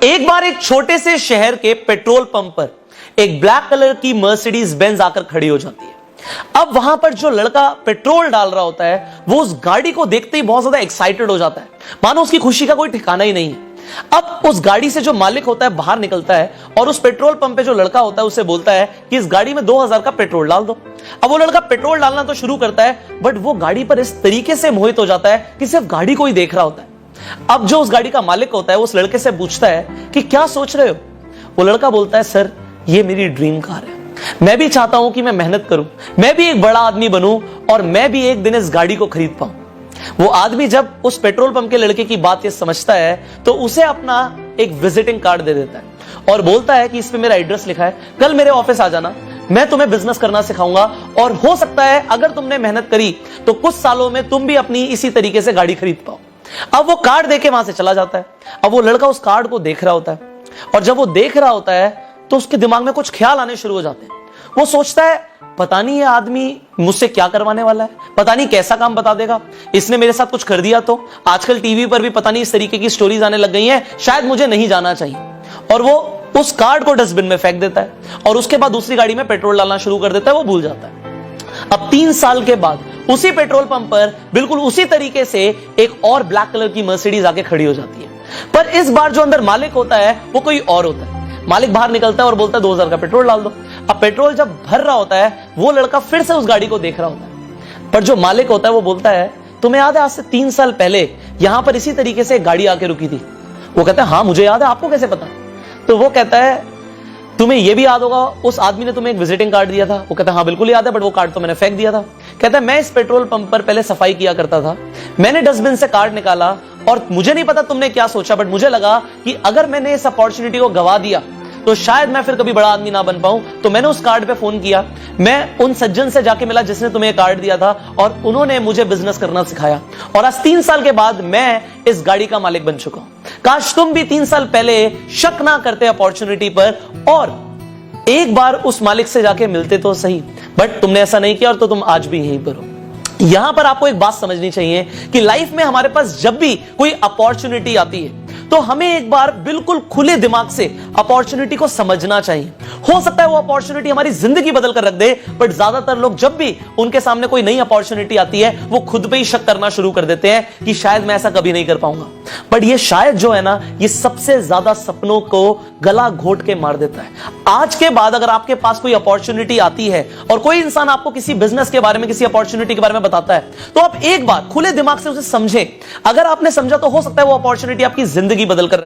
एक बार एक छोटे से शहर के पेट्रोल पंप पर एक ब्लैक कलर की मर्सिडीज बेंज आकर खड़ी हो जाती है। अब वहां पर जो लड़का पेट्रोल डाल रहा होता है वो उस गाड़ी को देखते ही बहुत ज्यादा एक्साइटेड हो जाता है, मानो उसकी खुशी का कोई ठिकाना ही नहीं है। अब उस गाड़ी से जो मालिक होता है बाहर निकलता है और उस पेट्रोल पंप पे जो लड़का होता है उसे बोलता है कि इस गाड़ी में 2000 का पेट्रोल डाल दो। अब वो लड़का पेट्रोल डालना तो शुरू करता है, बट वो गाड़ी पर इस तरीके से मोहित हो जाता है कि सिर्फ गाड़ी को ही देख रहा होता है। अब जो उस गाड़ी का मालिक होता है उस लड़के से पूछता है कि क्या सोच रहे हो। वो लड़का बोलता है, सर ये मेरी ड्रीम कार है, मैं भी चाहता हूं कि मैं मेहनत करूं, मैं भी एक बड़ा आदमी बनूं और मैं भी एक दिन इस गाड़ी को खरीद पाऊं। वो आदमी जब उस पेट्रोल पंप के लड़के की बात ये समझता है तो उसे अपना एक विजिटिंग कार्ड दे देता है और बोलता है कि इस पे मेरा एड्रेस लिखा है, कल मेरे ऑफिस आ जाना, मैं तुम्हें बिजनेस करना सिखाऊंगा और हो सकता है अगर तुमने मेहनत करी तो कुछ सालों में तुम भी अपनी इसी तरीके से गाड़ी खरीद पाओ। अब वो कार्ड देके वहां से चला जाता है। अब वो लड़का उस कार्ड को देख रहा होता है और जब वो देख रहा होता है तो उसके दिमाग में कुछ ख्याल आने शुरू हो जाते हैं। वो सोचता है, पता नहीं ये आदमी मुझसे क्या करवाने वाला है, पता नहीं कैसा काम बता देगा, इसने मेरे साथ कुछ कर दिया तो। आजकल टीवी पर भी पता नहीं इस तरीके की स्टोरीज आने लग गई हैं, शायद मुझे नहीं जाना चाहिए। और वो उस कार्ड को डस्टबिन में फेंक देता है और उसके बाद दूसरी गाड़ी में पेट्रोल डालना शुरू कर देता है। वो भूल जाता है। अब 3 साल के बाद उसी पेट्रोल पंप पर बिल्कुल उसी तरीके से एक और ब्लैक कलर की मर्सिडीज आके खड़ी हो जाती है, पर इस बार जो अंदर मालिक होता है वो कोई और होता है। मालिक बाहर निकलता है और बोलता है 2000 का पेट्रोल डाल दो। अब पेट्रोल जब भर रहा होता है वो लड़का फिर से उस गाड़ी को देख रहा होता है, पर जो मालिक होता है वो बोलता है, तुम्हें याद है आज से 3 साल पहले यहां पर इसी तरीके से एक गाड़ी आके रुकी थी। वो कहता है, हाँ मुझे याद है, आपको कैसे पता। तो वो कहता है, तुम्हें यह भी याद होगा उस आदमी ने तुम्हें एक विजिटिंग कार्ड दिया था। वो कहता है, हाँ बिल्कुल याद है, बट वो कार्ड तो मैंने फेंक दिया था। कहता है, मैं इस पेट्रोल पंप पर पहले सफाई किया करता था, मैंने डस्टबिन से कार्ड निकाला और मुझे नहीं पता तुमने क्या सोचा, बट मुझे लगा कि अगर मैंने इस अपॉर्चुनिटी को गवा दिया तो शायद मैं फिर कभी बड़ा आदमी ना बन पाऊं। तो मैंने उस कार्ड पे फोन किया, मैं उन सज्जन से जाके मिला जिसने तुम्हें कार्ड दिया था और उन्होंने मुझे बिजनेस करना सिखाया और आज 3 साल के बाद मैं इस गाड़ी का मालिक बन चुका हूं। काश तुम भी 3 साल पहले शक ना करते अपॉर्चुनिटी पर और एक बार उस मालिक से जाके मिलते तो सही, बट तुमने ऐसा नहीं किया और तो तुम आज भी यहीं पर हो। यहां पर आपको एक बात समझनी चाहिए कि लाइफ में हमारे पास जब भी कोई अपॉर्चुनिटी आती है तो हमें एक बार बिल्कुल खुले दिमाग से अपॉर्चुनिटी को समझना चाहिए। हो सकता है वो अपॉर्चुनिटी हमारी जिंदगी बदल कर रख दे, बट ज्यादातर लोग जब भी उनके सामने कोई नई अपॉर्चुनिटी आती है वो खुद पे ही शक करना शुरू कर देते हैं कि शायद मैं ऐसा कभी नहीं कर पाऊंगा। बट ये शायद जो है ना, ये सबसे ज्यादा सपनों को गला घोट के मार देता है। आज के बाद अगर आपके पास कोई अपॉर्चुनिटी आती है और कोई इंसान आपको किसी बिजनेस के बारे में, किसी अपॉर्चुनिटी के बारे में बताता है, तो आप एक बार खुले दिमाग से उसे समझें। अगर आपने समझा तो हो सकता है वो अपॉर्चुनिटी आपकी जिंदगी बदल कर